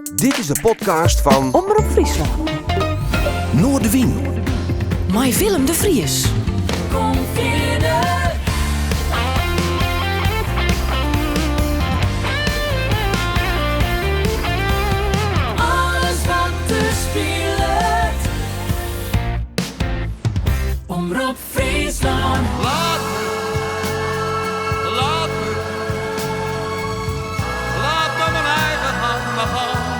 Dit is de podcast van Omroep Friesland. Noordewien. My Willem de Vries. Kom binnen. Alles wat te spelen. Omroep Friesland. Laat me mijn eigen hand maar gaan.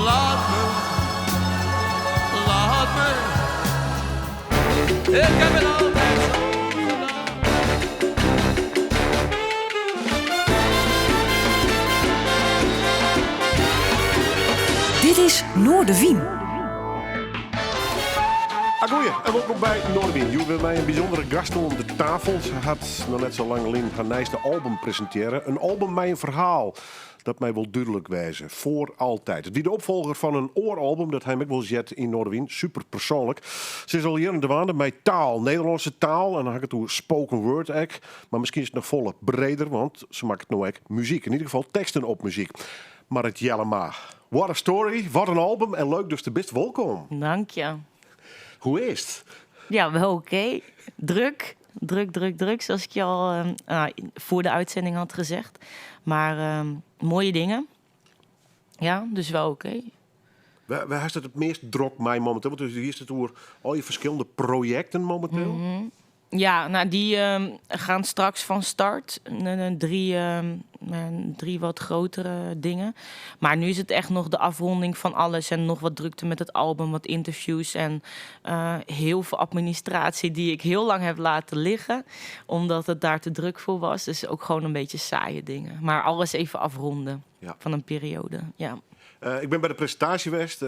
Laat me, ik heb het altijd zo gedaan. Dit is Noordewien. Goeie, en welkom bij Noordewien. Jullie hebben mij een bijzondere gast om de tafel. Ze had nog net zo lang alleen haar nieuwste album presenteren. Een album met een verhaal dat mij wil duidelijk wijzen. Voor altijd. Het is de opvolger van een ooralbum dat hij ook wel zet in Noordewien. Super persoonlijk. Ze is al hier in de waanden met taal. Nederlandse taal. En dan heb ik het over spoken word ek. Maar misschien is het nog volle breder, want ze maakt het nou ook muziek. In ieder geval teksten op muziek. Maar het Jellema. What a story. Wat een album. En leuk dus de best welkom. Dank je. Hoe is het? Ja, wel oké. Druk, zoals ik je al voor de uitzending had gezegd. Maar mooie dingen. Ja, dus wel oké. Waar is het meest druk mij momenteel? Want hier is het door al je verschillende projecten momenteel. Mm-hmm. Ja, nou die gaan straks van start. Drie wat grotere dingen. Maar nu is het echt nog de afronding van alles. En nog wat drukte met het album, wat interviews. En heel veel administratie die ik heel lang heb laten liggen. Omdat het daar te druk voor was. Dus ook gewoon een beetje saaie dingen. Maar alles even afronden van een periode. Ja. Ik ben bij de presentatie geweest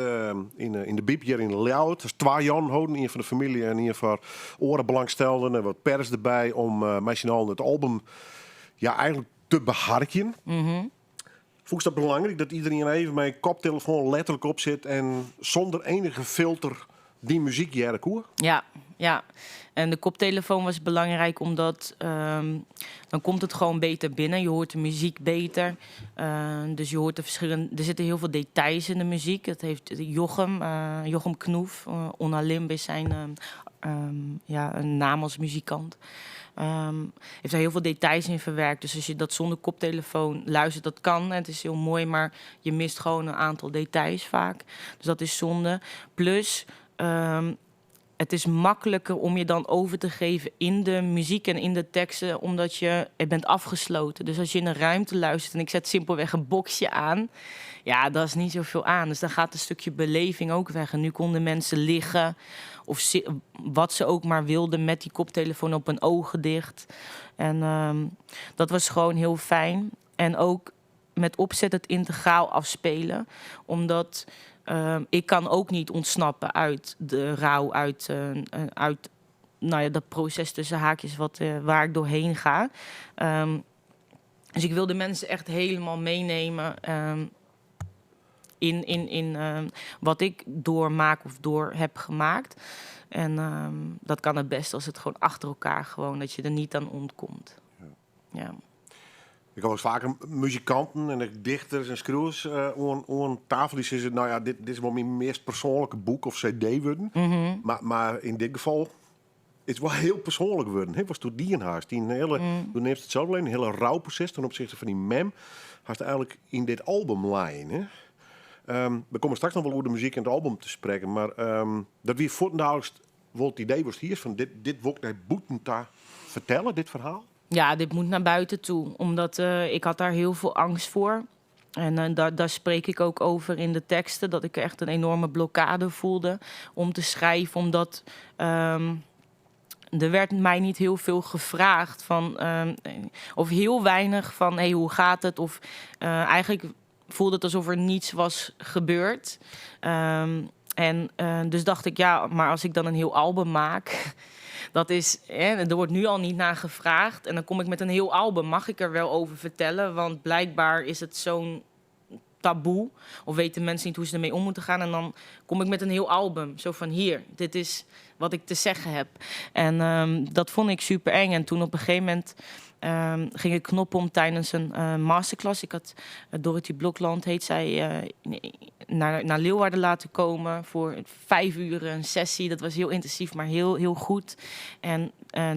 in de Biep hier in Leeuwarden. Dat is 2 Jan houden, een van de familie en een van orenbelangstelden en wat pers erbij om machinaal het album eigenlijk te beharken. Mm-hmm. Vond ik dat belangrijk dat iedereen even met een koptelefoon letterlijk op zit en zonder enige filter die muziek jaren koer? Ja. En de koptelefoon was belangrijk omdat dan komt het gewoon beter binnen. Je hoort de muziek beter. Dus je hoort de verschillende. Er zitten heel veel details in de muziek. Dat heeft Jochem Knoef, Onna Limb is zijn een naam als muzikant. Heeft daar heel veel details in verwerkt. Dus als je dat zonder koptelefoon luistert, dat kan. Het is heel mooi, maar je mist gewoon een aantal details vaak. Dus dat is zonde. Plus het is makkelijker om je dan over te geven in de muziek en in de teksten, omdat je bent afgesloten. Dus als je in een ruimte luistert en ik zet simpelweg een boxje aan, ja, dat is niet zoveel aan. Dus dan gaat een stukje beleving ook weg. En nu konden mensen liggen of wat ze ook maar wilden met die koptelefoon op hun ogen dicht. En dat was gewoon heel fijn. En ook met opzet het integraal afspelen, omdat ik kan ook niet ontsnappen uit de rouw, uit dat proces tussen haakjes waar ik doorheen ga. Dus ik wil de mensen echt helemaal meenemen in wat ik doormaak of door heb gemaakt. En dat kan het best als het gewoon achter elkaar gewoon, dat je er niet aan ontkomt. Ja. Ik hoor vaker muzikanten en dichters en schreeuwers aan tafel die zeggen, dit is wel mijn meest persoonlijke boek of cd worden. Mm-hmm. Maar in dit geval is het wel heel persoonlijk worden. Het was toen Dierenhuis. Toen neemt het zelf alleen een hele rouwproces ten opzichte van die mem. Had eigenlijk in dit album lijn. We komen straks nog wel over de muziek en het album te spreken. Maar dat wie voortdurend wel het idee was hier van dit wil ik naar boeten te vertellen, dit verhaal. Ja, dit moet naar buiten toe, omdat ik had daar heel veel angst voor. En daar spreek ik ook over in de teksten, dat ik echt een enorme blokkade voelde om te schrijven. Omdat er werd mij niet heel veel gevraagd of heel weinig van hey, hoe gaat het? Of eigenlijk voelde het alsof er niets was gebeurd. Dus dacht ik, maar als ik dan een heel album maak, dat is, er wordt nu al niet naar gevraagd. En dan kom ik met een heel album. Mag ik er wel over vertellen? Want blijkbaar is het zo'n taboe. Of weten mensen niet hoe ze ermee om moeten gaan. En dan kom ik met een heel album. Zo van hier, dit is wat ik te zeggen heb. En dat vond ik super eng. En toen op een gegeven moment ging ik knoppen om tijdens een masterclass. Ik had Dorothy Blokland, heet zij, naar Leeuwarden laten komen voor 5 uur een sessie. Dat was heel intensief, maar heel, heel goed. En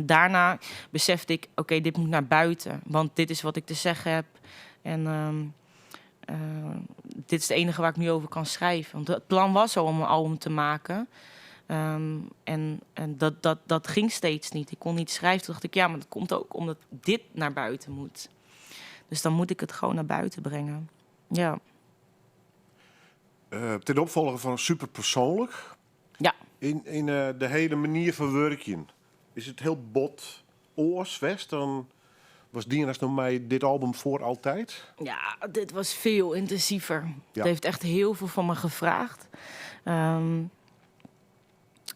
daarna besefte ik, oké, dit moet naar buiten. Want dit is wat ik te zeggen heb. En dit is het enige waar ik nu over kan schrijven. Want het plan was al om een album te maken. En dat ging steeds niet. Ik kon niet schrijven. Toen dacht ik, ja, maar dat komt ook omdat dit naar buiten moet. Dus dan moet ik het gewoon naar buiten brengen. Ja. Ten opvolger van superpersoonlijk. Ja. In de hele manier van werken. Is het heel bot, oors, west? Dan was Dienas nog mij dit album voor altijd? Ja, dit was veel intensiever. Ja. Het heeft echt heel veel van me gevraagd.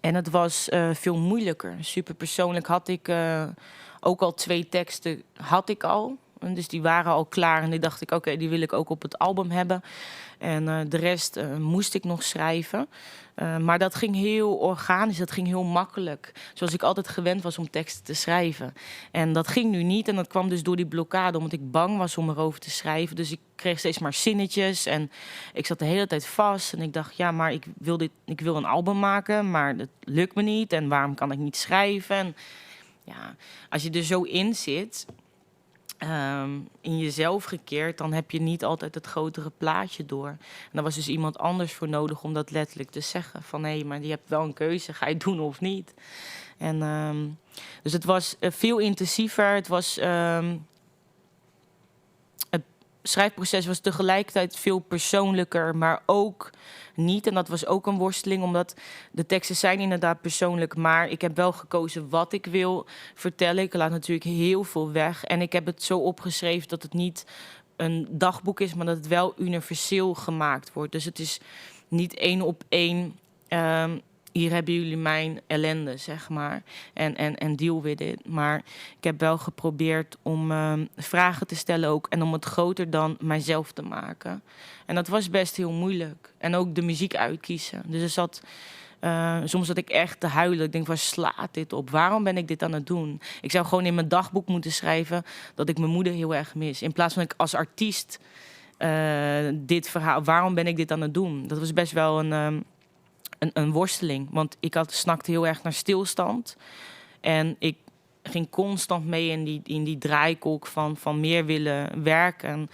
En het was veel moeilijker. Superpersoonlijk had ik ook al 2 teksten had ik al. En dus die waren al klaar en die dacht ik, oké, die wil ik ook op het album hebben. En de rest moest ik nog schrijven. Maar dat ging heel organisch, dat ging heel makkelijk. Zoals ik altijd gewend was om teksten te schrijven. En dat ging nu niet en dat kwam dus door die blokkade, omdat ik bang was om erover te schrijven. Dus ik kreeg steeds maar zinnetjes en ik zat de hele tijd vast. En ik dacht, ja, maar ik wil een album maken, maar dat lukt me niet. En waarom kan ik niet schrijven? En ja, als je er zo in zit, in jezelf gekeerd, dan heb je niet altijd het grotere plaatje door. En daar was dus iemand anders voor nodig om dat letterlijk te zeggen. Van hé, maar je hebt wel een keuze, ga je het doen of niet? En dus het was veel intensiever. Het was het schrijfproces was tegelijkertijd veel persoonlijker, maar ook niet. En dat was ook een worsteling, omdat de teksten zijn inderdaad persoonlijk, maar ik heb wel gekozen wat ik wil vertellen. Ik laat natuurlijk heel veel weg. En ik heb het zo opgeschreven dat het niet een dagboek is, maar dat het wel universeel gemaakt wordt. Dus het is niet 1 op 1... hier hebben jullie mijn ellende, zeg maar. En deal with it. Maar ik heb wel geprobeerd om vragen te stellen ook. En om het groter dan mijzelf te maken. En dat was best heel moeilijk. En ook de muziek uitkiezen. Dus er zat, soms zat ik echt te huilen. Ik denk, waar slaat dit op? Waarom ben ik dit aan het doen? Ik zou gewoon in mijn dagboek moeten schrijven dat ik mijn moeder heel erg mis. In plaats van ik als artiest dit verhaal... Waarom ben ik dit aan het doen? Dat was best wel een worsteling. Want ik snakte heel erg naar stilstand. En ik ging constant mee in die draaikolk van meer willen werken. En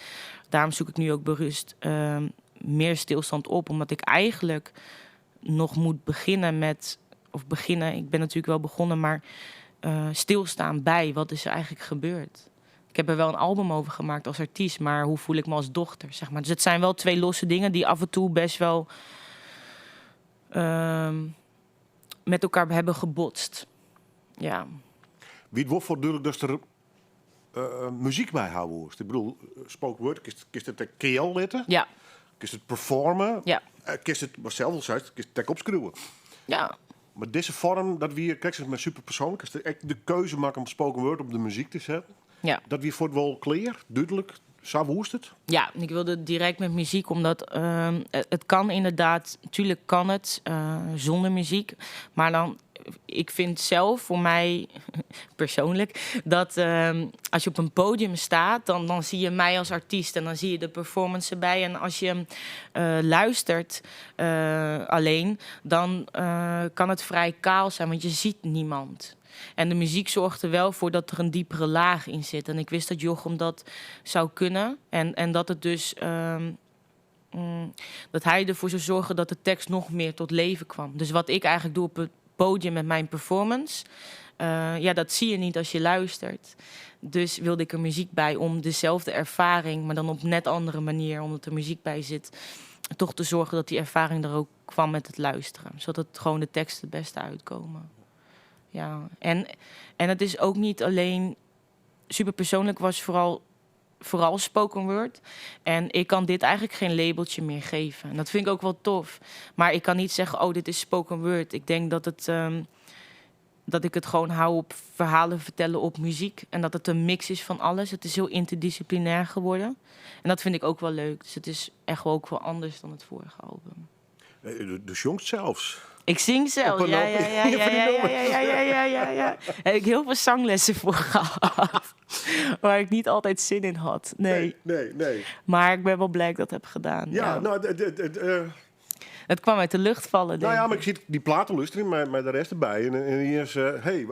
daarom zoek ik nu ook bewust meer stilstand op. Omdat ik eigenlijk nog moet beginnen met... Of beginnen, ik ben natuurlijk wel begonnen, maar stilstaan bij wat is er eigenlijk gebeurd. Ik heb er wel een album over gemaakt als artiest, maar hoe voel ik me als dochter, zeg maar. Dus het zijn wel 2 losse dingen die af en toe best wel met elkaar hebben gebotst. Ja. Wie het wordt voortdurend dat er muziek bij houden wordt. Ik bedoel, spoken word, kist het KL letten? Ja. Kist het performen? Ja. Kist het, maar zelf zei kist het opschreeuwen. Ja. Maar deze vorm, dat we kijk eens met superpersoonlijk, is de keuze maken om spoken word op de muziek te zetten. Ja. Dat we voor het wel clear, duidelijk, zo woest het. Ja, ik wilde direct met muziek, omdat het kan inderdaad, natuurlijk kan het zonder muziek. Maar dan, ik vind zelf, voor mij persoonlijk, dat als je op een podium staat, dan zie je mij als artiest en dan zie je de performance erbij. En als je luistert alleen, dan kan het vrij kaal zijn, want je ziet niemand. En de muziek zorgt er wel voor dat er een diepere laag in zit. En ik wist dat Jochem dat zou kunnen. En dat het dus dat hij ervoor zou zorgen dat de tekst nog meer tot leven kwam. Dus wat ik eigenlijk doe op het podium met mijn performance, dat zie je niet als je luistert. Dus wilde ik er muziek bij om dezelfde ervaring, maar dan op net andere manier, omdat er muziek bij zit, toch te zorgen dat die ervaring er ook kwam met het luisteren. Zodat het gewoon de teksten het beste uitkomen. Ja, en het is ook niet alleen... Superpersoonlijk was vooral spoken word. En ik kan dit eigenlijk geen labeltje meer geven. En dat vind ik ook wel tof. Maar ik kan niet zeggen, oh, dit is spoken word. Ik denk dat het dat ik het gewoon hou op verhalen vertellen op muziek. En dat het een mix is van alles. Het is heel interdisciplinair geworden. En dat vind ik ook wel leuk. Dus het is echt ook wel anders dan het vorige album. De jongs zelfs. Ik zing zelf. Op een Ja. Heb ik heel veel zanglessen voor gehad. Waar ik niet altijd zin in had. Nee. Nee. Maar ik ben wel blij dat ik dat heb gedaan. Ja, nou, Het kwam uit de lucht vallen, denk maar ik. ik zie die platenlustering met de rest erbij. En hier is, hey,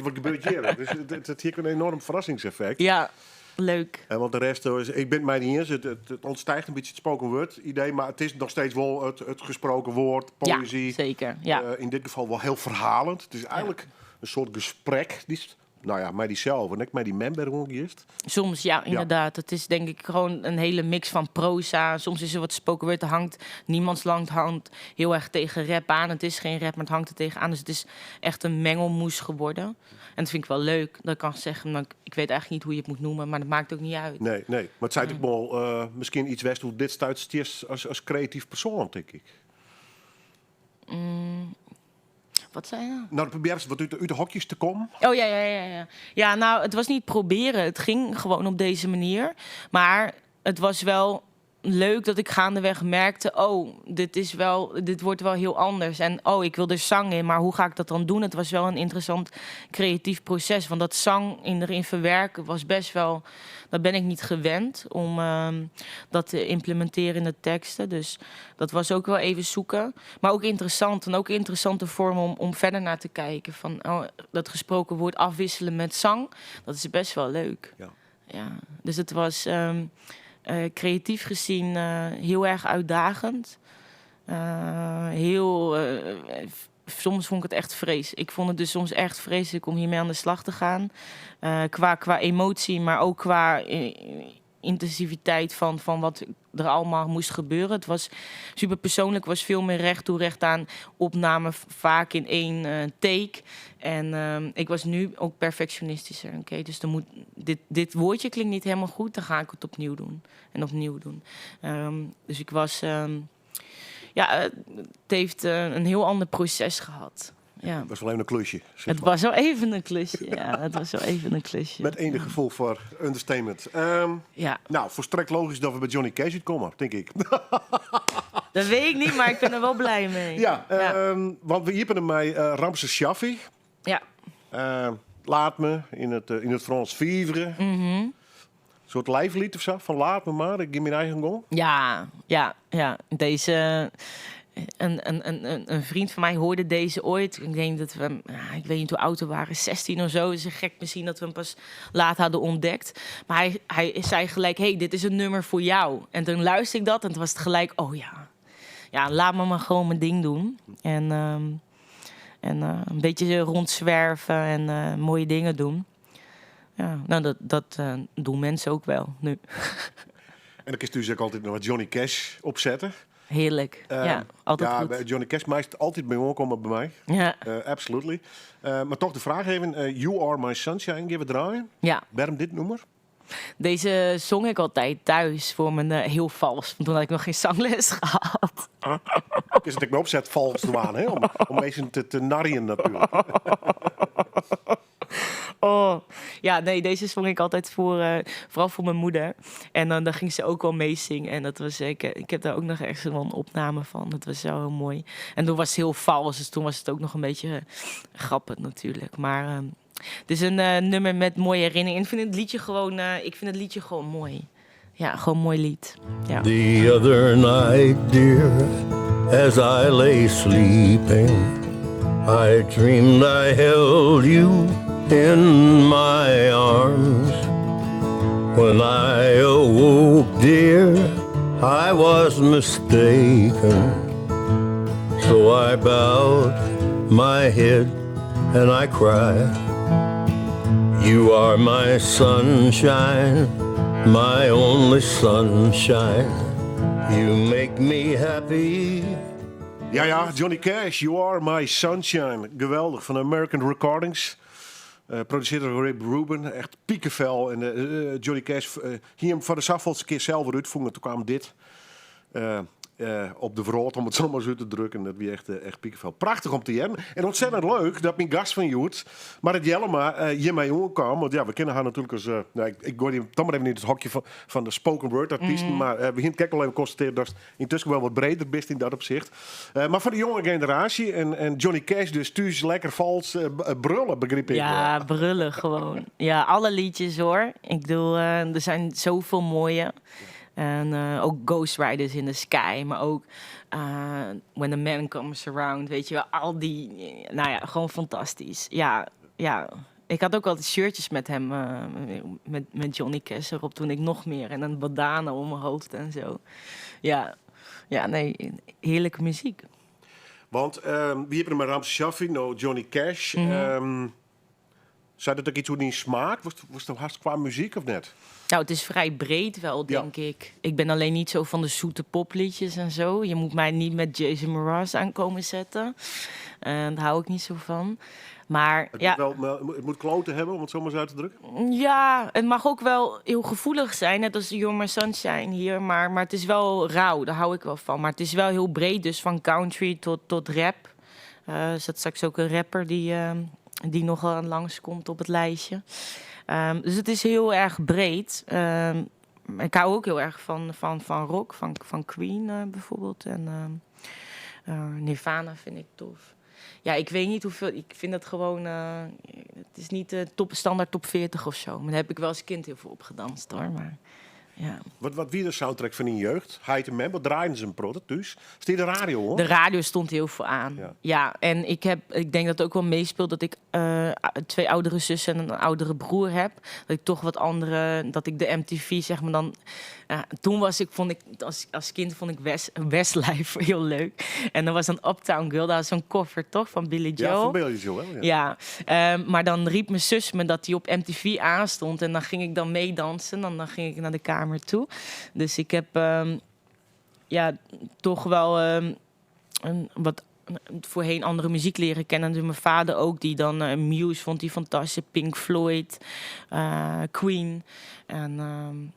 wat gebeurt hier? Dus het hier een enorm verrassingseffect. Ja, leuk. En want de rest, ik ben het mij niet eens. Het ontstijgt een beetje het spoken word idee. Maar het is nog steeds wel het gesproken woord, poëzie. Ja, zeker. Ja. In dit geval wel heel verhalend. Het is eigenlijk een soort gesprek. Met diezelf en ik met die member ook eerst. Soms, ja, inderdaad. Het is denk ik gewoon een hele mix van proza. Soms is er wat spoken word. Het hangt niemands lang hangt heel erg tegen rap aan. Het is geen rap, maar het hangt er tegenaan. Dus het is echt een mengelmoes geworden. En dat vind ik wel leuk. Dat ik kan zeggen, nou, ik weet eigenlijk niet hoe je het moet noemen, maar dat maakt ook niet uit. Nee. Maar het zijn natuurlijk wel misschien iets west hoe dit stuit als creatief persoon, denk ik. Wat zei je? Nou, probeer eens wat uit de hokjes te komen. Oh ja. Ja, nou, het was niet proberen. Het ging gewoon op deze manier. Maar het was wel leuk dat ik gaandeweg merkte... dit wordt wel heel anders. En ik wil er zang in, maar hoe ga ik dat dan doen? Het was wel een interessant creatief proces. Want dat zang erin verwerken was best wel... Dat ben ik niet gewend om dat te implementeren in de teksten. Dus dat was ook wel even zoeken. Maar ook interessant. En ook interessante vorm om verder naar te kijken. Van dat gesproken woord afwisselen met zang. Dat is best wel leuk. Ja. Dus het was creatief gezien heel erg uitdagend. Soms vond ik het echt vrees. Ik vond het dus soms echt vreselijk om hiermee aan de slag te gaan. Qua emotie, maar ook qua intensiviteit van wat er allemaal moest gebeuren. Het was super persoonlijk, was veel meer recht toe recht aan opname, vaak in één take. En ik was nu ook perfectionistischer. Okay? Dus dit woordje klinkt niet helemaal goed, dan ga ik het opnieuw doen. Dus ik was... het heeft een heel ander proces gehad. Ja. Het was wel even een klusje. Het was wel even een klusje. Met enig gevoel voor understatement. Nou, volstrekt logisch dat we bij Johnny Cash uitkomen, denk ik. Dat weet ik niet, maar ik ben er wel blij mee. Want we hiepen hem bij Ramses Shaffi. Ja. Laat me in het Frans vivre. Een soort lijflied of zo, van laat me maar, ik geef mijn eigen gang. Ja. Deze... Een vriend van mij hoorde deze ooit. Ik denk dat we, ik weet niet hoe oud we waren, 16 of zo. Het is gek misschien dat we hem pas laat hadden ontdekt. Maar hij zei gelijk, hey, dit is een nummer voor jou. En toen luisterde ik dat en toen was het gelijk, ja, laat me maar gewoon mijn ding doen. En een beetje rondzwerven en mooie dingen doen. Ja, nou, dat doen mensen ook wel nu. En dan kun je dus ook altijd nog wat Johnny Cash opzetten. Heerlijk. Altijd goed. Bij Johnny Cash meest altijd bij komen bij mij. Ja. Absolutely. Maar toch de vraag even. You Are My Sunshine, geef het draaien. Ja. Waarom dit nummer? Deze zong ik altijd thuis voor mijn heel vals. Want toen had ik nog geen zangles gehad. Dus dat ik me opzet vals te waan, hè? Om eens te narrien natuurlijk. Deze zong ik altijd vooral voor mijn moeder. En dan ging ze ook wel meezingen. En dat was, ik heb daar ook nog echt wel een opname van. Dat was zo heel mooi. En toen was het heel vals, dus toen was het ook nog een beetje grappig natuurlijk. Maar het is een nummer met mooie herinneringen. Ik vind het liedje gewoon mooi. Ja, gewoon een mooi lied. Ja. The other night, dear, as I lay sleeping, I dreamed I held you in my arms. When I awoke, dear, I was mistaken. So I bowed my head and I cried. You are my sunshine, my only sunshine. You make me happy. Ja, Johnny Cash, You Are My Sunshine. Geweldig, van American Recordings. Produceerde door Rick Rubin, echt piekenvel. En Johnny Cash hier hem voor de zafvalste keer zelf weer uitvoeren. Toen kwam dit. op de vrood, om het zo maar zo te drukken. Dat wie echt piekenvel. Prachtig om te hebben. En ontzettend leuk dat mijn gast van Joert, maar het Jellema, hier mee omkwam. Want ja, we kennen haar natuurlijk als... ik gooi die toch maar even in het hokje van de spoken word artiesten. Maar we beginnen kijk wel even constateren dat het intussen wel wat breder best in dat opzicht. Maar voor de jonge generatie en Johnny Cash dus thuis lekker vals brullen, begreep ik. Ja, brullen gewoon. Ja, alle liedjes hoor. Ik bedoel, er zijn zoveel mooie. En ook Ghost Riders in the Sky, maar ook When the Man Comes Around, weet je wel, al die, nou ja, gewoon fantastisch. Ja. Ik had ook altijd shirtjes met hem, met Johnny Cash erop toen ik nog meer. En een bandana om mijn hoofd en zo. Ja, nee, heerlijke muziek. Want wie hebben er maar Ramses Shaffi, nou Johnny Cash. Zei dat ook iets hoe die smaak? Was het hartstikke qua muziek of net? Nou, het is vrij breed wel, denk ik. Ik ben alleen niet zo van de zoete popliedjes en zo. Je moet mij niet met Jason Mraz aankomen zetten. Daar hou ik niet zo van. Maar Het moet kloten hebben, om het zo maar eens uit te drukken? Ja, het mag ook wel heel gevoelig zijn. Net als You're My Sunshine hier. Maar het is wel rauw, daar hou ik wel van. Maar het is wel heel breed, dus van country tot rap. Er zat straks ook een rapper die nogal langskomt op het lijstje. Dus het is heel erg breed. Ik hou ook heel erg van rock, van Queen bijvoorbeeld. En Nirvana vind ik tof. Ja, ik weet niet hoeveel. Ik vind dat gewoon. Het is niet standaard top 40 of zo. Maar daar heb ik wel als kind heel veel op gedanst hoor. Maar ja. Wat wie de soundtrack van in jeugd? Ga je wat draaien ze een prot dus? Is die de radio hoor? De radio stond heel veel aan. Ja, en ik denk dat het ook wel meespeelt dat ik 2 oudere zussen en een oudere broer heb. Dat ik toch wat andere, dat ik de MTV zeg maar dan. Toen vond ik als kind vond ik Westlife heel leuk. En er was een Uptown Girl, dat was zo'n cover toch van Billy Joel. Ja, van Billy Joel. Ja, maar dan riep mijn zus me dat die op MTV aanstond en dan ging ik dan meedansen. En dan ging ik naar de kamer toe. Dus ik heb toch wel wat voorheen andere muziek leren kennen. Dus mijn vader ook, die dan Muse vond die fantastisch, Pink Floyd, Queen. En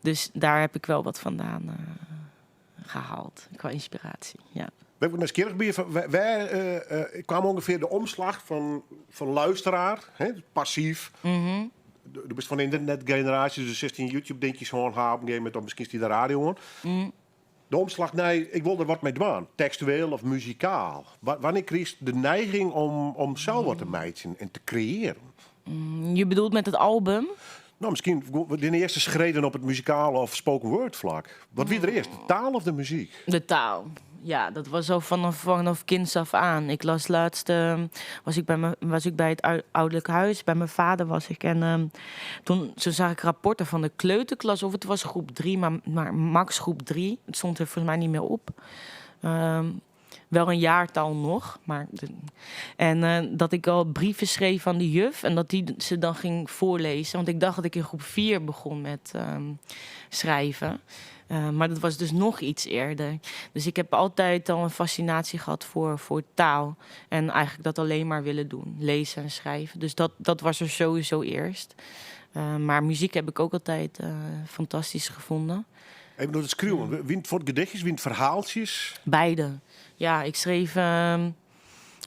dus daar heb ik wel wat vandaan gehaald qua inspiratie. Ja. Ben ik nieuwsgierig bij je. Wij kwamen ongeveer de omslag van luisteraar, hè, passief. Mm-hmm. Du bent van de internetgeneratie, dus 16 YouTube-dingetjes gewoon gaan op met dan misschien is die de radio aan. Mm. De omslag, nee, ik wil er wat mee doen. Textueel of muzikaal. Wanneer kreeg je de neiging om zelf wat te maken en te creëren? Je bedoelt met het album? Nou, misschien de eerste schreden op het muzikale of spoken word vlak. Wat wie er eerst, de taal of de muziek? De taal. Ja, dat was al vanaf kinds af aan. Ik las laatst, was ik bij het ouderlijk huis, bij mijn vader was ik. En toen zag ik rapporten van de kleuterklas, of het was groep 3, maar max groep 3. Het stond er volgens mij niet meer op. Wel een jaartal nog. Dat ik al brieven schreef aan de juf en dat die ze dan ging voorlezen. Want ik dacht dat ik in groep 4 begon met schrijven. Maar dat was dus nog iets eerder. Dus ik heb altijd al een fascinatie gehad voor taal. En eigenlijk dat alleen maar willen doen. Lezen en schrijven. Dus dat was er sowieso eerst. Maar muziek heb ik ook altijd fantastisch gevonden. Even door het schreeuwen. Wint voor gedichtjes, wint verhaaltjes? Beide. Ja, ik schreef...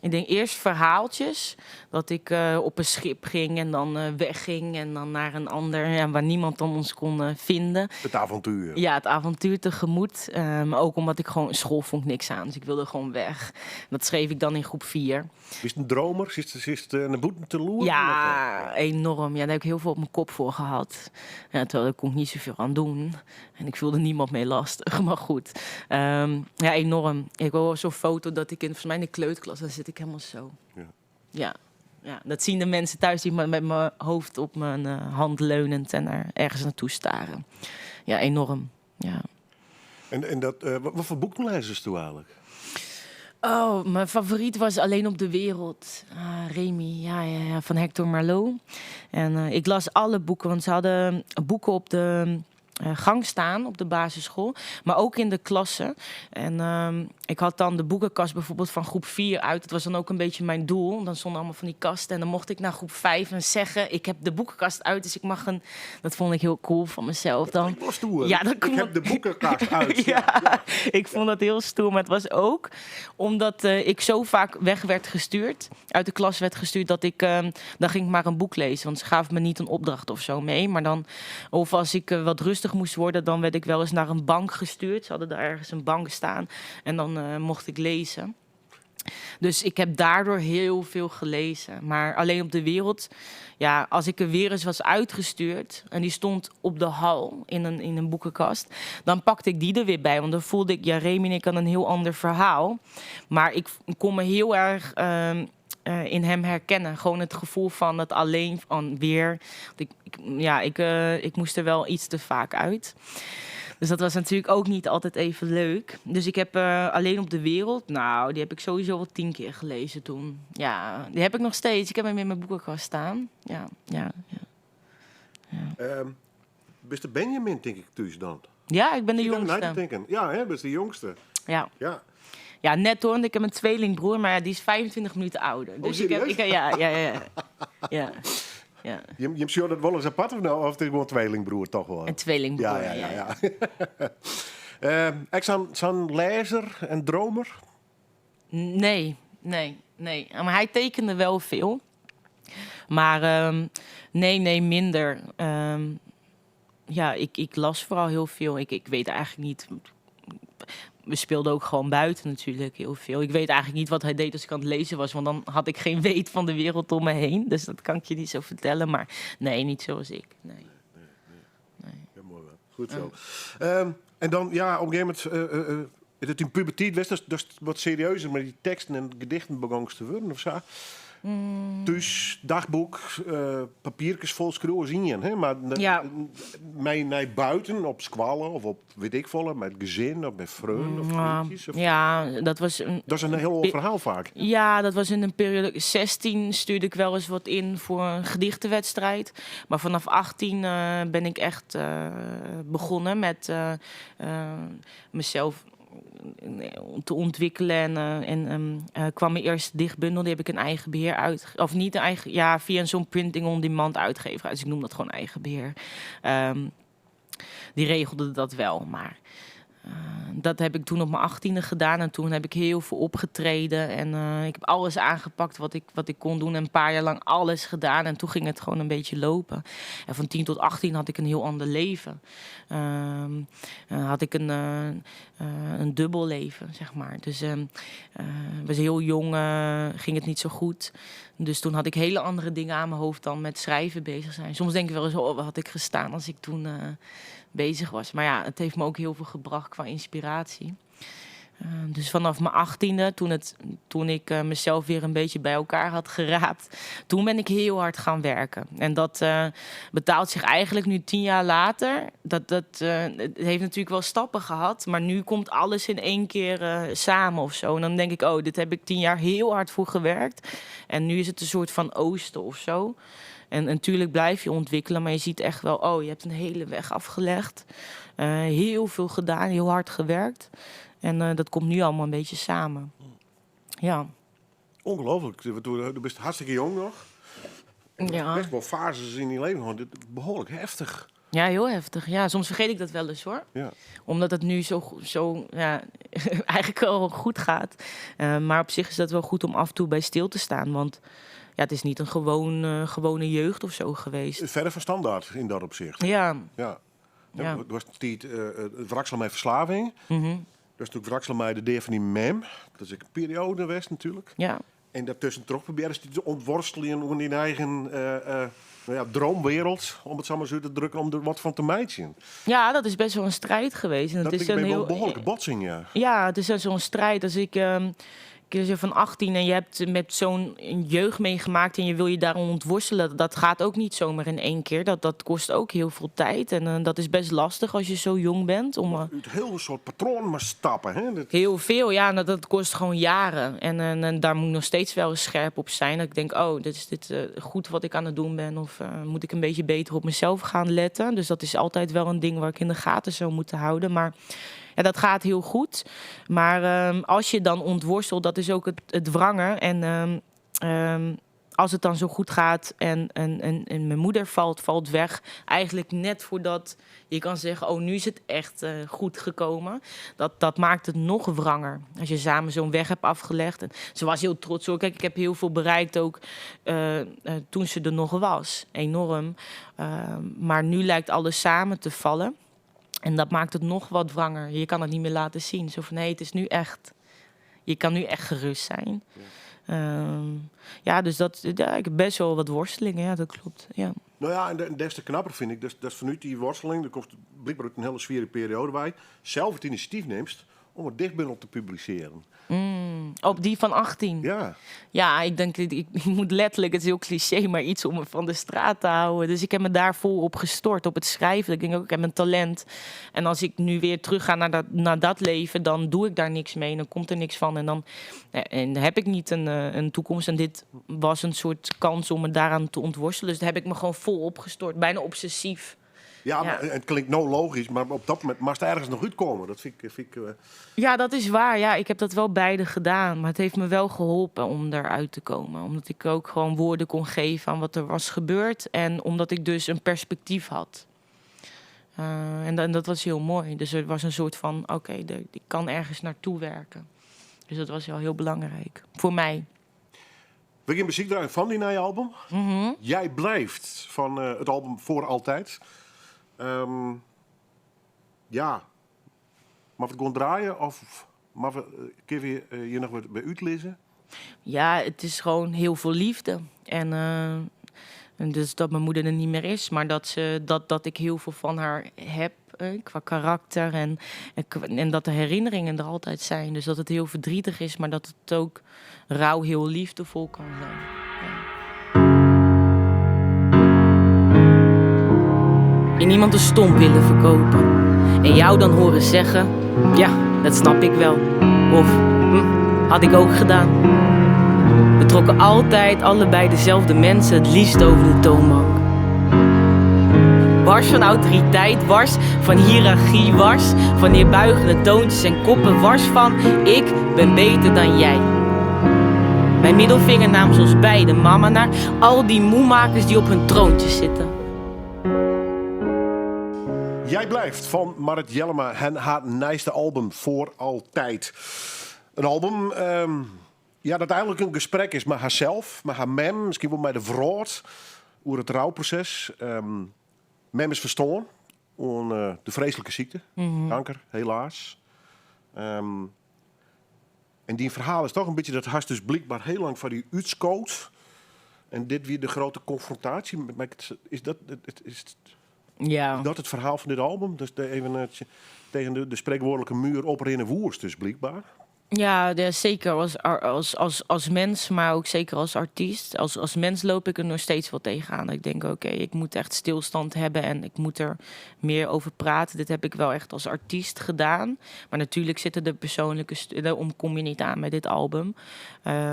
ik denk eerst verhaaltjes. Dat ik op een schip ging en dan wegging. En dan naar een ander, waar niemand dan ons kon vinden. Het avontuur. Ja, het avontuur tegemoet. Maar ook omdat ik gewoon... School vond ik niks aan, dus ik wilde gewoon weg. Dat schreef ik dan in groep 4. Is het een dromer? Is het een boete te loeren? Ja, enorm. Ja, daar heb ik heel veel op mijn kop voor gehad. Ja, terwijl ik kon ik niet zoveel aan doen. En ik voelde niemand mee lastig, maar goed. Ja, enorm. Ik wil zo'n foto dat ik volgens mij in de kleuterklas, dan zit ik helemaal zo. Ja, dat zien de mensen thuis die met mijn hoofd op mijn hand leunend en er ergens naartoe staren. Ja, enorm. Ja. En wat voor boeken lezen ze toe eigenlijk? Oh, mijn favoriet was Alleen op de Wereld. Remy, ja, van Hector Marleau. En ik las alle boeken, want ze hadden boeken op de gang staan op de basisschool, maar ook in de klassen. En ik had dan de boekenkast bijvoorbeeld van groep 4 uit. Dat was dan ook een beetje mijn doel. Dan stonden allemaal van die kasten en dan mocht ik naar groep 5 en zeggen, ik heb de boekenkast uit, dus ik mag een... Dat vond ik heel cool van mezelf dan. Ik was stoer. Ja, dat Ik heb de boekenkast uit. ja, ik vond dat heel stoer. Maar het was ook omdat ik zo vaak weg werd gestuurd, uit de klas werd gestuurd, dat ik dan ging ik maar een boek lezen. Want ze gaven me niet een opdracht of zo mee. Maar dan, of als ik wat rustig moest worden, dan werd ik wel eens naar een bank gestuurd. Ze hadden daar ergens een bank staan en dan mocht ik lezen. Dus ik heb daardoor heel veel gelezen. Maar alleen op de wereld, ja, als ik er weer eens was uitgestuurd en die stond op de hal in een boekenkast, dan pakte ik die er weer bij. Want dan voelde ik, ja, Remy en ik had een heel ander verhaal. Maar ik kon me heel erg in hem herkennen. Gewoon het gevoel van het alleen van weer. Ik moest er wel iets te vaak uit. Dus dat was natuurlijk ook niet altijd even leuk. Dus ik heb Alleen op de Wereld, nou, die heb ik sowieso wel 10 keer gelezen toen. Ja, die heb ik nog steeds. Ik heb hem in mijn boekenkast staan. Ja. Bist de Benjamin, denk ik, thuis dan? Ja, ik ben de Zie je daar jongste. naar te denken? Ja, hè, bist de jongste. Ja. Ja. Ja, net hoor, want ik heb een tweelingbroer, maar ja, die is 25 minuten ouder. Dus serieus? Ja. Je hebt dat wel eens apart of nou? Of het is gewoon een tweelingbroer toch wel? Een tweelingbroer, Ja. Ik zo'n lezer en dromer? Nee. Maar hij tekende wel veel. Maar nee, minder. Ik las vooral heel veel. Ik weet eigenlijk niet... We speelden ook gewoon buiten natuurlijk heel veel. Ik weet eigenlijk niet wat hij deed als ik aan het lezen was. Want dan had ik geen weet van de wereld om me heen. Dus dat kan ik je niet zo vertellen. Maar nee, niet zoals ik. Nee. Ja, mooi wel. Goed zo. En dan, ja, op een gegeven moment... het in puberteit was dus wat serieuzer met die teksten en gedichten begonnen te worden of zo. Dus dagboek, papiertjes vol schreeuwen zien je, hè? Maar mij naar buiten op squallen of op weet ik veel, met gezin of met vrienden of vriendjes. Of... Ja, dat was Dat is een heel oud verhaal vaak. Ja, dat was in een periode. 16 stuurde ik wel eens wat in voor een gedichtenwedstrijd. Maar vanaf 18 ben ik echt begonnen met mezelf te ontwikkelen en kwam mijn eerste dichtbundel. Die heb ik een eigen beheer uit, of niet een eigen, ja, via zo'n printing on demand uitgever. Dus ik noem dat gewoon eigen beheer. Die regelde dat wel, maar dat heb ik toen op mijn 18e gedaan en toen heb ik heel veel opgetreden en ik heb alles aangepakt wat ik kon doen en een paar jaar lang alles gedaan en toen ging het gewoon een beetje lopen. En van 10 tot 18 had ik een heel ander leven. Had ik een dubbel leven, zeg maar. Dus was heel jong, ging het niet zo goed. Dus toen had ik hele andere dingen aan mijn hoofd dan met schrijven bezig zijn. Soms denk ik wel eens, wat had ik gestaan als ik toen bezig was. Maar ja, het heeft me ook heel veel gebracht qua inspiratie. Dus vanaf mijn 18e, toen ik mezelf weer een beetje bij elkaar had geraapt, toen ben ik heel hard gaan werken. En dat betaalt zich eigenlijk nu 10 jaar later. Het heeft natuurlijk wel stappen gehad, maar nu komt alles in één keer samen of zo. En dan denk ik, oh, dit heb ik 10 jaar heel hard voor gewerkt. En nu is het een soort van oosten of zo. En natuurlijk blijf je ontwikkelen, maar je ziet echt wel, oh, je hebt een hele weg afgelegd. Heel veel gedaan, heel hard gewerkt. En dat komt nu allemaal een beetje samen. Ja. Ongelooflijk. Je bent hartstikke jong nog. Ja. Best wel fases in je leven. Gewoon. Dit is behoorlijk heftig. Ja, heel heftig. Ja, soms vergeet ik dat wel eens hoor. Ja. Omdat het nu zo eigenlijk wel goed gaat. Maar op zich is dat wel goed om af en toe bij stil te staan. Want ja, het is niet een gewone jeugd of zo geweest. Verder van standaard in dat opzicht. Ja. Ja. Ja. Er was het wraksel met verslaving. Mhm. Er is natuurlijk wraksel met de deur van die mem. Dat is een periode geweest natuurlijk. Ja. En daartussen toch proberen ze te ontworstelen in die eigen droomwereld, om het zo maar zo te drukken, om er wat van te meiden. Ja, dat is best wel een strijd geweest. En Dat het is is wel een een behoorlijke botsing, ja. Ja, het is zo'n strijd. Als ik als je van 18 en je hebt met zo'n jeugd meegemaakt en je wil je daarom ontworstelen, dat gaat ook niet zomaar in 1 keer. Dat kost ook heel veel tijd en dat is best lastig als je zo jong bent. Om, Het hele soort patroon maar stappen. Hè? heel veel, ja, en dat kost gewoon jaren. En daar moet ik nog steeds wel eens scherp op zijn. Dat ik denk, dit is goed wat ik aan het doen ben. Of moet ik een beetje beter op mezelf gaan letten. Dus dat is altijd wel een ding waar ik in de gaten zou moeten houden. Maar ja, dat gaat heel goed. Maar als je dan ontworstelt, dat is ook het wrangen. En als het dan zo goed gaat en mijn moeder valt weg, eigenlijk net voordat je kan zeggen, nu is het echt goed gekomen. Dat maakt het nog wranger. Als je samen zo'n weg hebt afgelegd. En ze was heel trots hoor. Kijk, ik heb heel veel bereikt ook toen ze er nog was. Enorm. Maar nu lijkt alles samen te vallen. En dat maakt het nog wat wranger. Je kan het niet meer laten zien. Zo van, het is nu echt. Je kan nu echt gerust zijn. Dus ik heb best wel wat worstelingen. Ja, dat klopt. Ja. Nou ja, en des te knapper vind ik, dat vanuit die worsteling, er komt blijkbaar uit een hele zware periode bij, zelf het initiatief neemt om het dichtbundel te publiceren. Op die van 18? Ja. Ja, ik denk, ik moet letterlijk, het is heel cliché, maar iets om me van de straat te houden. Dus ik heb me daar vol op gestort, op het schrijven. Ik denk ook, ik heb een talent. En als ik nu weer terug ga naar dat leven, dan doe ik daar niks mee. Dan komt er niks van. En dan heb ik niet een toekomst. En dit was een soort kans om me daaraan te ontworstelen. Dus daar heb ik me gewoon vol opgestort. Bijna obsessief. Ja, maar het klinkt nou logisch, maar op dat moment mag het ergens nog uitkomen. Dat vind ik Ja, dat is waar. Ja, ik heb dat wel beide gedaan. Maar het heeft me wel geholpen om eruit te komen. Omdat ik ook gewoon woorden kon geven aan wat er was gebeurd. En omdat ik dus een perspectief had. En dat was heel mooi. Dus er was een soort van, ik kan ergens naartoe werken. Dus dat was wel heel belangrijk. Voor mij. We gaan muziek draaien van die nieuwe album. Mm-hmm. Jij blijft van het album Voor Altijd. Mag ik gewoon draaien of mag kun je hier nog wat bij uitlezen? Ja, het is gewoon heel veel liefde. En dus dat mijn moeder er niet meer is, maar dat ik heel veel van haar heb qua karakter. En dat de herinneringen er altijd zijn. Dus dat het heel verdrietig is, maar dat het ook rauw heel liefdevol kan zijn. Ja. Je niemand een stomp willen verkopen. En jou dan horen zeggen, ja, dat snap ik wel. Of, had ik ook gedaan. We trokken altijd allebei dezelfde mensen het liefst over de toonbank. Wars van autoriteit, wars van hiërarchie, wars van neerbuigende toontjes en koppen, wars van ik ben beter dan jij. Mijn middelvinger namens ons beiden, mama, naar al die moemakers die op hun troontjes zitten. Jij blijft van Marit Jellema en haar nieuwste album Voor Altijd. Een album dat eigenlijk een gesprek is met haarzelf, met haar mem, misschien wel met de vrouw, over het rouwproces. Mem is verstoren aan de vreselijke ziekte, kanker, helaas. En die verhaal is toch een beetje dat haast dus blijkbaar heel lang van die uitscoot. En dit weer de grote confrontatie. Is dat het verhaal van dit album? Dus even tegen de spreekwoordelijke muur oprennen woers dus blijkbaar. Ja, zeker als mens, maar ook zeker als artiest. Als mens loop ik er nog steeds wel tegenaan. Ik denk, ik moet echt stilstand hebben en ik moet er meer over praten. Dit heb ik wel echt als artiest gedaan. Maar natuurlijk zitten de persoonlijke daar kom je niet aan met dit album.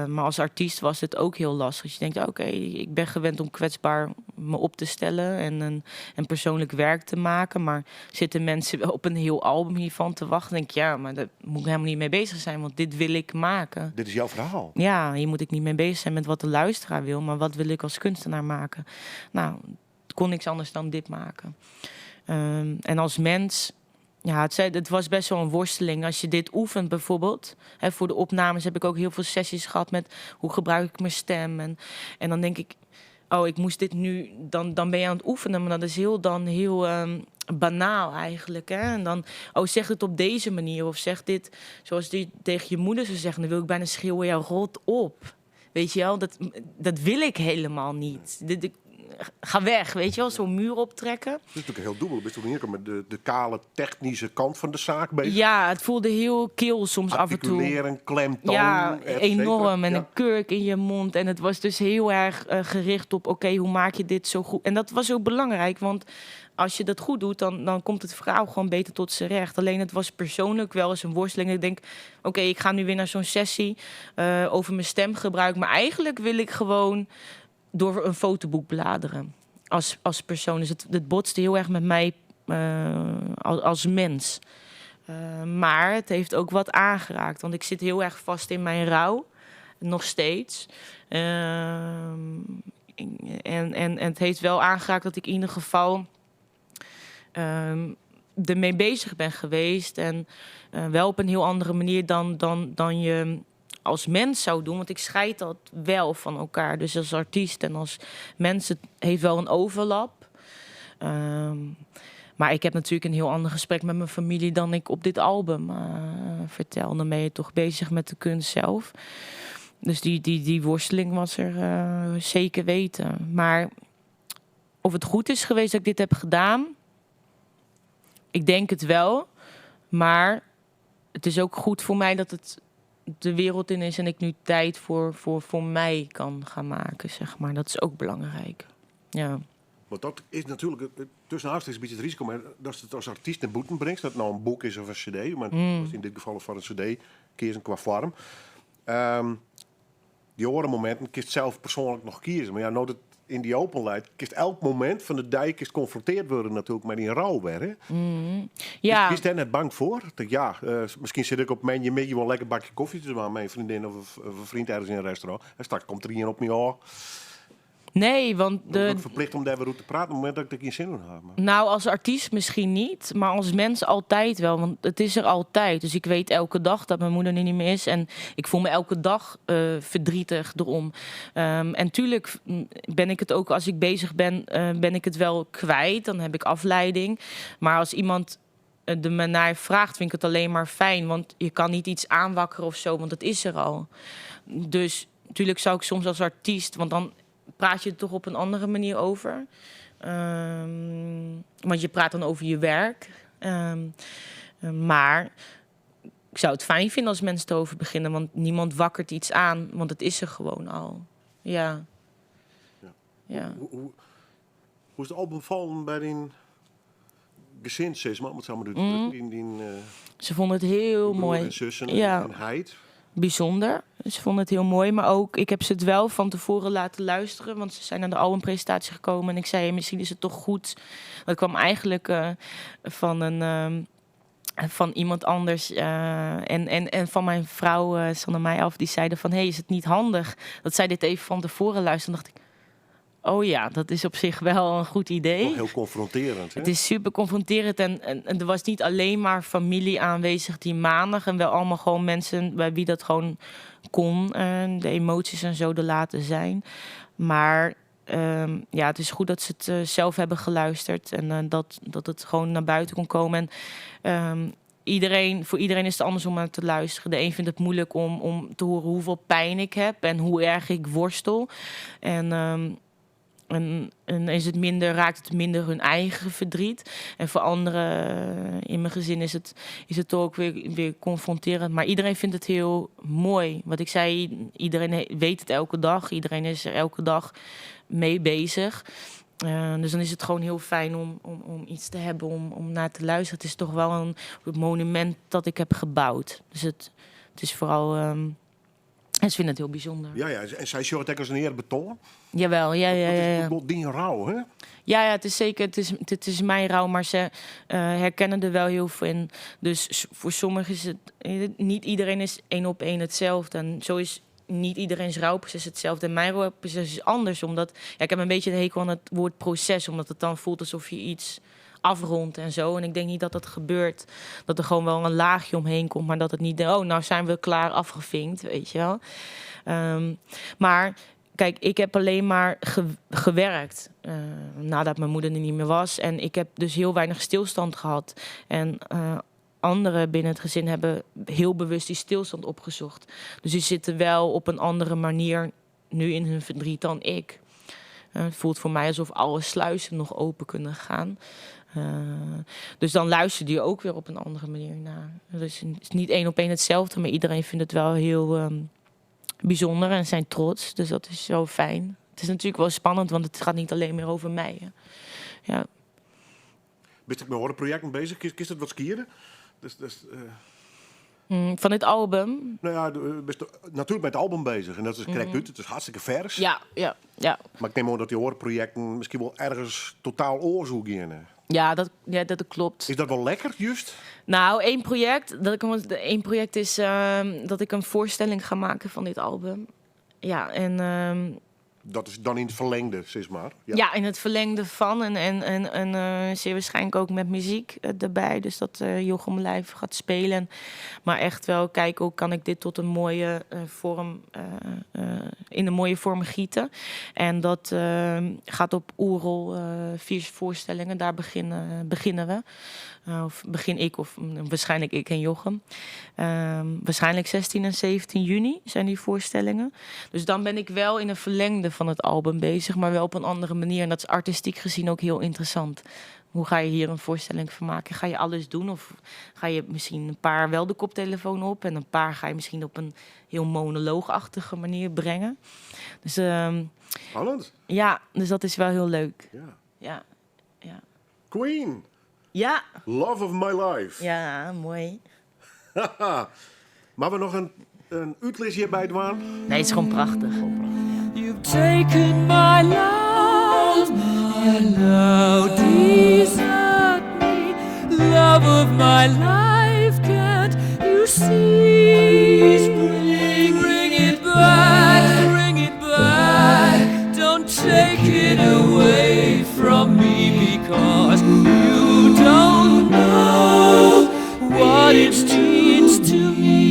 Maar als artiest was het ook heel lastig. Je denkt, ik ben gewend om kwetsbaar me op te stellen en persoonlijk werk te maken. Maar zitten mensen wel op een heel album hiervan te wachten? Dan denk ik, maar daar moet ik helemaal niet mee bezig zijn. Want dit wil ik maken. Dit is jouw verhaal. Ja, hier moet ik niet mee bezig zijn met wat de luisteraar wil. Maar wat wil ik als kunstenaar maken? Nou, het kon niks anders dan dit maken. En als mens... Ja, het was best wel een worsteling. Als je dit oefent bijvoorbeeld. Voor de opnames heb ik ook heel veel sessies gehad met hoe gebruik ik mijn stem. En dan denk ik, ik moest dit nu... Dan ben je aan het oefenen, maar dat is heel banaal eigenlijk. Hè? En dan, zeg het op deze manier. Of zeg dit zoals die tegen je moeder zou zeggen. Dan wil ik bijna schreeuwen, rot op. Weet je wel, dat wil ik helemaal niet. ga weg, weet je wel, zo'n muur optrekken. Het is natuurlijk heel dubbel. Je bent toen hier met de kale technische kant van de zaak bezig. Ja, het voelde heel kil soms af en toe. Articuleren, klemtoon. Ja, et cetera. enorm. En Ja. een kurk in je mond. En het was dus heel erg gericht op, oké, hoe maak je dit zo goed? En dat was ook belangrijk, want als je dat goed doet, dan komt het verhaal gewoon beter tot zijn recht. Alleen het was persoonlijk wel eens een worsteling. Ik denk, oké, ik ga nu weer naar zo'n sessie over mijn stemgebruik. Maar eigenlijk wil ik gewoon door een fotoboek bladeren als persoon. Dus het botste heel erg met mij als mens. Maar het heeft ook wat aangeraakt. Want ik zit heel erg vast in mijn rouw. Nog steeds. En het heeft wel aangeraakt dat ik in ieder geval ermee bezig ben geweest. En wel op een heel andere manier dan je als mens zou doen. Want ik scheid dat wel van elkaar. Dus als artiest en als mens, het heeft wel een overlap. Maar ik heb natuurlijk een heel ander gesprek met mijn familie dan ik op dit album vertel. Dan ben je toch bezig met de kunst zelf. Dus die worsteling was er zeker weten. Maar of het goed is geweest dat ik dit heb gedaan, ik denk het wel. Maar het is ook goed voor mij dat het de wereld in is en ik nu tijd voor mij kan gaan maken, zeg maar. Dat is ook belangrijk. Ja. Want dat is natuurlijk, tussen haast is een beetje het risico, maar dat je het als artiest naar boeten brengt, dat het nou een boek is of een cd, maar in dit geval van een cd, kiezen qua vorm. Die andere momenten kiest zelf persoonlijk nog kiezen. Maar ja, nou dat in die openheid kiest elk moment van de dijk is geconfronteerd worden natuurlijk met die rouw weer. Hè? Ja. Is daar net bang voor? Dat, ja, misschien zit ik op mijn je wel een lekker bakje koffie te doen met mijn vriendin of een vriend ergens in een restaurant. En straks komt er iemand op me af. Nee, want Dan ben ik verplicht om daar weer over te praten op het moment dat ik er geen zin in heb. Maar. Nou, als artiest misschien niet, maar als mens altijd wel. Want het is er altijd. Dus ik weet elke dag dat mijn moeder er niet meer is. En ik voel me elke dag verdrietig erom. En tuurlijk ben ik het ook, als ik bezig ben, ben ik het wel kwijt. Dan heb ik afleiding. Maar als iemand er me naar vraagt, vind ik het alleen maar fijn. Want je kan niet iets aanwakkeren of zo, want het is er al. Dus natuurlijk zou ik soms als artiest, want dan praat je er toch op een andere manier over. Want je praat dan over je werk. Maar ik zou het fijn vinden als mensen erover beginnen. Want niemand wakkert iets aan, want het is er gewoon al. Ja. Ja. Hoe is het album vallen bij die gezinszes, maar het zou maar doen. Ze vonden het heel mooi. En zussen Ja. en Heid. Bijzonder. Ze vonden het heel mooi. Maar ook, ik heb ze het wel van tevoren laten luisteren. Want ze zijn naar de albumpresentatie gekomen. En ik zei, misschien is het toch goed. Dat kwam eigenlijk van iemand anders. En van mijn vrouw, Sanne mij af. Die zeiden van, is het niet handig dat zij dit even van tevoren luisteren? dacht ik, oh ja, dat is op zich wel een goed idee. Toch heel confronterend. Hè? Het is super confronterend en er was niet alleen maar familie aanwezig die maandag. En wel allemaal gewoon mensen bij wie dat gewoon kon. De emoties en zo er laten zijn. Maar ja, het is goed dat ze het zelf hebben geluisterd. En dat het gewoon naar buiten kon komen. En voor iedereen is het anders om naar te luisteren. De een vindt het moeilijk om te horen hoeveel pijn ik heb en hoe erg ik worstel. En raakt het minder hun eigen verdriet. En voor anderen in mijn gezin is het toch ook weer confronterend. Maar iedereen vindt het heel mooi. Wat ik zei, iedereen weet het elke dag. Iedereen is er elke dag mee bezig. Dus dan is het gewoon heel fijn om iets te hebben om naar te luisteren. Het is toch wel een monument dat ik heb gebouwd. Dus het is vooral... En ze vinden het heel bijzonder. Ja, en zij short als een heer beton. Jawel, ja. Dat is die rouw, hè? Ja, het is zeker, het is mijn rouw, maar ze herkennen er wel heel veel in. Dus voor sommigen is het, niet iedereen is 1 op 1 hetzelfde. En zo is niet iedereen's rouwproces hetzelfde. En mijn rouwproces is anders, omdat ik heb een beetje de hekel aan het woord proces, omdat het dan voelt alsof je iets afrondt en zo. En ik denk niet dat dat gebeurt. Dat er gewoon wel een laagje omheen komt, maar dat het niet, nou zijn we klaar afgevinkt, weet je wel. Maar kijk, ik heb alleen maar gewerkt nadat mijn moeder er niet meer was. En ik heb dus heel weinig stilstand gehad. En anderen binnen het gezin hebben heel bewust die stilstand opgezocht. Dus die zitten wel op een andere manier nu in hun verdriet dan ik. Het voelt voor mij alsof alle sluizen nog open kunnen gaan. Dus dan luister je ook weer op een andere manier naar. Dus het is niet 1 op 1 hetzelfde, maar iedereen vindt het wel heel bijzonder en zijn trots. Dus dat is zo fijn. Het is natuurlijk wel spannend, want het gaat niet alleen meer over mij. Hè. Ja. Ben je met horenprojecten bezig? Kist het wat skieren? Van dit album? Nou ja, ben je natuurlijk met het album bezig. En dat is correct uit. Het is hartstikke vers. Ja. Maar ik neem aan dat die horenprojecten misschien wel ergens totaal oorzoek in. Ja, dat klopt. Is dat wel lekker, juist? Nou, één project is dat ik een voorstelling ga maken van dit album. Ja, en Dat is dan in het verlengde, zeg maar. ja, in het verlengde van. En zeer waarschijnlijk ook met muziek erbij. Dus dat Jochem live gaat spelen. Maar echt wel kijken hoe kan ik dit tot een mooie vorm, in een mooie vorm gieten. En dat gaat op Oerol 4 voorstellingen. Daar beginnen we. Of begin ik, of waarschijnlijk ik en Jochem. Waarschijnlijk 16 en 17 juni zijn die voorstellingen. Dus dan ben ik wel in een verlengde van het album bezig, maar wel op een andere manier. En dat is artistiek gezien ook heel interessant. Hoe ga je hier een voorstelling van maken? Ga je alles doen? Of ga je misschien een paar wel de koptelefoon op en een paar ga je misschien op een heel monoloogachtige manier brengen? Dus Spannend. ja, dus dat is wel heel leuk. Ja. Ja. Queen, Ja. Love of My Life. Ja, mooi. Maar we nog een uitlisje bij het waan? Nee, het is gewoon prachtig. You've taken my love, and now desert me. Love of my life, can't you see? Bring it back, bring it back. Don't take it away from me, because you don't know what it means to me.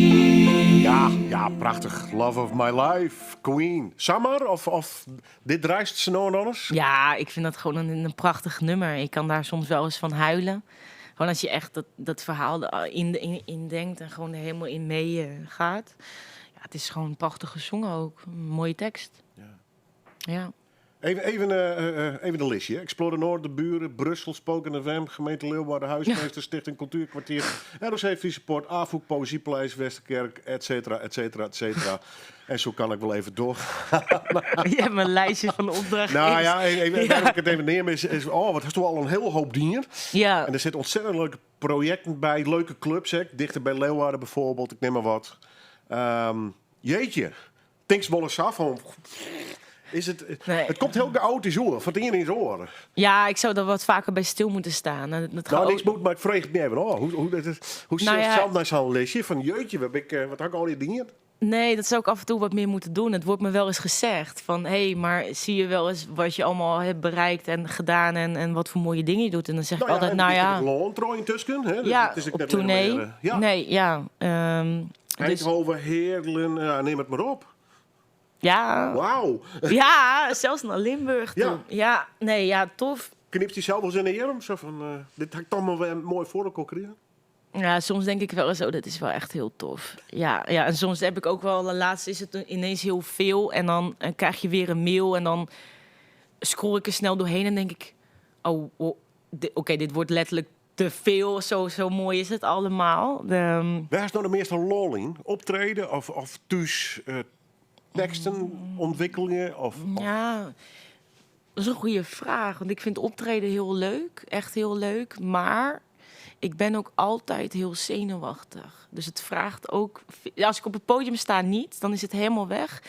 Ja, prachtig. Love of My Life, Queen. Summer of dit dreist ze nou en anders? Ja, ik vind dat gewoon een prachtig nummer. Ik kan daar soms wel eens van huilen. Gewoon als je echt dat verhaal in denkt en gewoon er helemaal in mee gaat. Ja, het is gewoon prachtig gezongen ook. Een mooie tekst. Ja. Even een listje. Explore Noord, de buren, Brussel, Spoken FM, gemeente Leeuwarden, Huismeester, Stichting Cultuurkwartier, ROC Viceport, AVOEK, Poëziepaleis, Westerkerk, et cetera, et cetera, et cetera. En zo kan ik wel even door. Je hebt mijn lijstje van opdrachten. Nou ja, waarom ik het even neem is wat hast u al een hele hoop dingen. Ja. En er zitten ontzettend leuke projecten bij, leuke clubs, hè. Dichter bij Leeuwarden bijvoorbeeld, ik neem maar wat. Jeetje, Tinkswolle Safon. Is het, Nee. Het komt heel oud in zoor, van het in zijn oren. Ja, ik zou er wat vaker bij stil moeten staan. Niks moet, maar ik vraag me even, hoe zelf naar zo'n listje van jeetje, wat heb ik al die dingen? Nee, dat zou ik af en toe wat meer moeten doen. Het wordt me wel eens gezegd van, hé, maar zie je wel eens wat je allemaal hebt bereikt en gedaan en wat voor mooie dingen je doet. En dan zeg ik altijd, Loontrooi intussen, hè? Ja, dat is op tournee. Nee, ja. Eindhoven, Heerlen, neem het maar op. Ja. Wauw. Ja, zelfs naar Limburg toe. Ja, tof. Knipt hij zelf wel eens in de arm? Zo van, dit had ik toch maar weer mooi voor elkaar gekregen. Ja, soms denk ik wel eens, dat is wel echt heel tof. Ja, en soms heb ik ook wel, laatst is het ineens heel veel en dan krijg je weer een mail en dan scroll ik er snel doorheen en denk ik, oké, dit wordt letterlijk te veel, zo mooi is het allemaal. Waar is nou de meeste lol in? Optreden of thuis teksten ontwikkel je? Ja, dat is een goede vraag, want ik vind optreden heel leuk, echt heel leuk, maar ik ben ook altijd heel zenuwachtig. Dus het vraagt ook... Als ik op het podium sta niet, dan is het helemaal weg.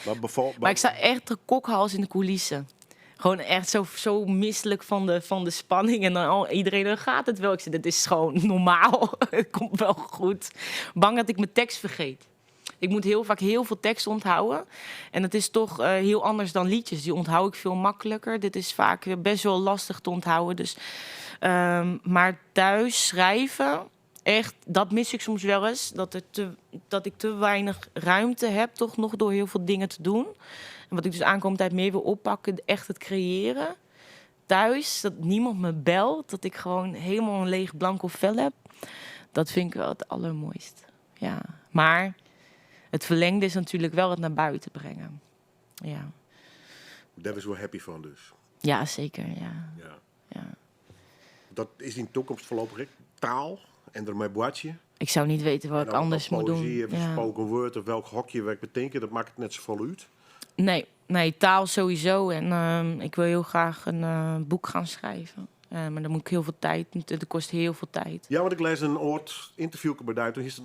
Maar ik sta echt de kokhals in de coulissen. Gewoon echt zo misselijk van de spanning. En dan iedereen, dan gaat het wel. Ik zeg, dit is gewoon normaal. Het komt wel goed. Bang dat ik mijn tekst vergeet. Ik moet heel vaak heel veel tekst onthouden. En dat is toch heel anders dan liedjes. Die onthoud ik veel makkelijker. Dit is vaak best wel lastig te onthouden. Dus... maar thuis schrijven, echt, dat mis ik soms wel eens. Dat ik te weinig ruimte heb, toch nog door heel veel dingen te doen. En wat ik dus aankomende tijd meer wil oppakken, echt het creëren. Thuis, dat niemand me belt, dat ik gewoon helemaal een leeg blanco vel heb. Dat vind ik wel het allermooist. Ja, maar het verlengde is natuurlijk wel het naar buiten brengen. Ja. Daar is wel happy van dus. Ja, zeker, ja. Ja. Dat is in de toekomst voorlopig taal en ermee boatje. Ik zou niet weten wat En ik dan anders moet poëzie doen. of Ja. spoken word of welk hokje werk betekent, dat maakt het net zo vol uit. Nee, taal sowieso. En ik wil heel graag een boek gaan schrijven. Maar dan moet ik heel veel tijd. Dat kost heel veel tijd. Ja, want ik lees een oord interview bij Duit. Toen is het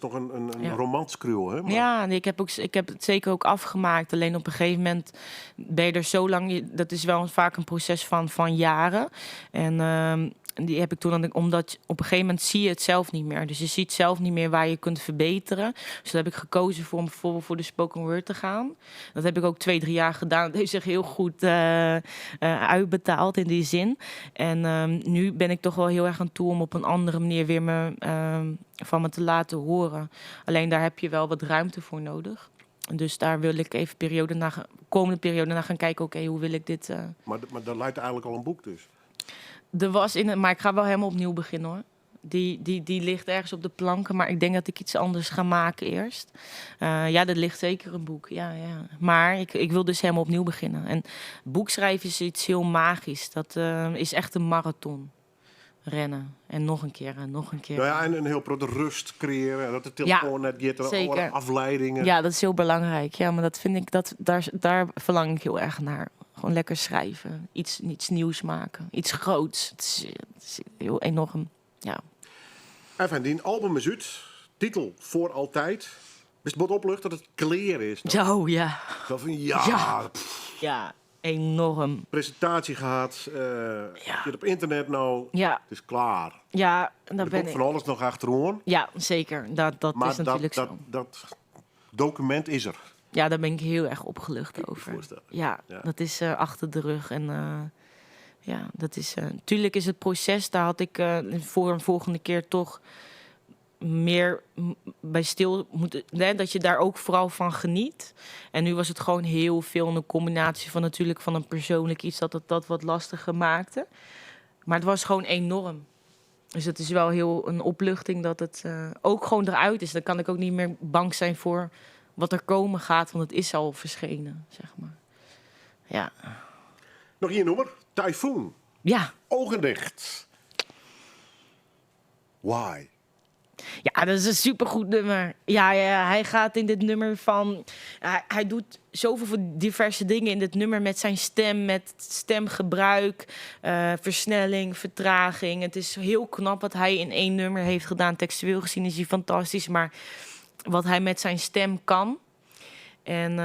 nog een Ja. romanscrew, hè? Maar- Ja, nee, ik heb het zeker ook afgemaakt. Alleen op een gegeven moment ben je er zo lang. Dat is wel vaak een proces van jaren. En die heb ik toen, omdat op een gegeven moment zie je het zelf niet meer. Dus je ziet zelf niet meer waar je kunt verbeteren. Dus toen heb ik gekozen voor om bijvoorbeeld voor de spoken word te gaan. Dat heb ik ook 2-3 jaar gedaan. Dat heeft zich heel goed uitbetaald in die zin. En nu ben ik toch wel heel erg aan toe om op een andere manier weer van me te laten horen. Alleen daar heb je wel wat ruimte voor nodig. Dus daar wil ik even komende periode naar gaan kijken. Oké, hoe wil ik dit... Maar dat lijkt eigenlijk al een boek dus. Maar ik ga wel helemaal opnieuw beginnen, hoor. Die ligt ergens op de planken, maar ik denk dat ik iets anders ga maken eerst. Ja, er ligt zeker een boek, ja. Maar ik wil dus helemaal opnieuw beginnen. En boekschrijven is iets heel magisch. Dat is echt een marathon. Rennen en nog een keer en nog een keer. Nou ja, en een heel grote rust creëren. Dat de telefoon net get, zeker. afleidingen. Ja, dat is heel belangrijk. Ja, maar dat vind ik, daar verlang ik heel erg naar. Gewoon lekker schrijven. Iets nieuws maken. Iets groots. Het is heel enorm. Ja. Even, die album is uit. Titel Voor Altijd. Is het wat oplucht dat het clear is? Nou? Zo, ja. Zo van, Ja. Ja, enorm. presentatie gehad. Je zit op internet nou. Ja. Het is klaar. Ja, daar Er ben komt ik. van alles nog achterom. Ja, zeker. Dat Maar is natuurlijk zo. dat document is er. Ja, daar ben ik heel erg opgelucht me over. voorstellen. Ja, Ja. dat is achter de rug. En ja, dat is... tuurlijk is het proces, daar had ik voor een volgende keer toch meer bij stil moeten... dat je daar ook vooral van geniet. En nu was het gewoon heel veel een combinatie van natuurlijk van een persoonlijk iets dat wat lastiger maakte. Maar het was gewoon enorm. Dus het is wel heel een opluchting dat het ook gewoon eruit is. Dan kan ik ook niet meer bang zijn voor wat er komen gaat, want het is al verschenen, zeg maar. Ja. Nog hier nummer. Typhoon. Ja. Ogen dicht. Why? Ja, dat is een supergoed nummer. Ja, hij gaat in dit nummer van... Hij doet zoveel diverse dingen in dit nummer met zijn stem, met stemgebruik, versnelling, vertraging. Het is heel knap wat hij in 1 nummer heeft gedaan. Textueel gezien is hij fantastisch, maar wat hij met zijn stem kan... En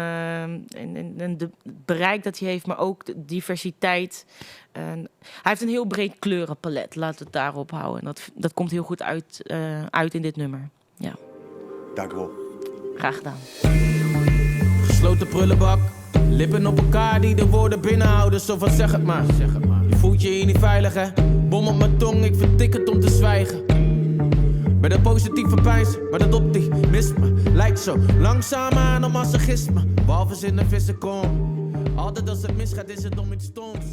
het bereik dat hij heeft, maar ook de diversiteit. Hij heeft een heel breed kleurenpalet, laten we het daarop houden. En dat komt heel goed uit in dit nummer. Ja. Dank u wel. Graag gedaan. Gesloten prullenbak, lippen op elkaar die de woorden binnenhouden. Zo van zeg het maar. Je voelt je hier niet veilig hè. Bom op mijn tong, ik vertik het om te zwijgen. Met een positieve pijs, maar dat optimisme lijkt zo langzaam aan op masochisme. Walvis in de vissen kom. Altijd als het misgaat is het om iets stoms.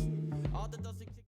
Altijd als ik...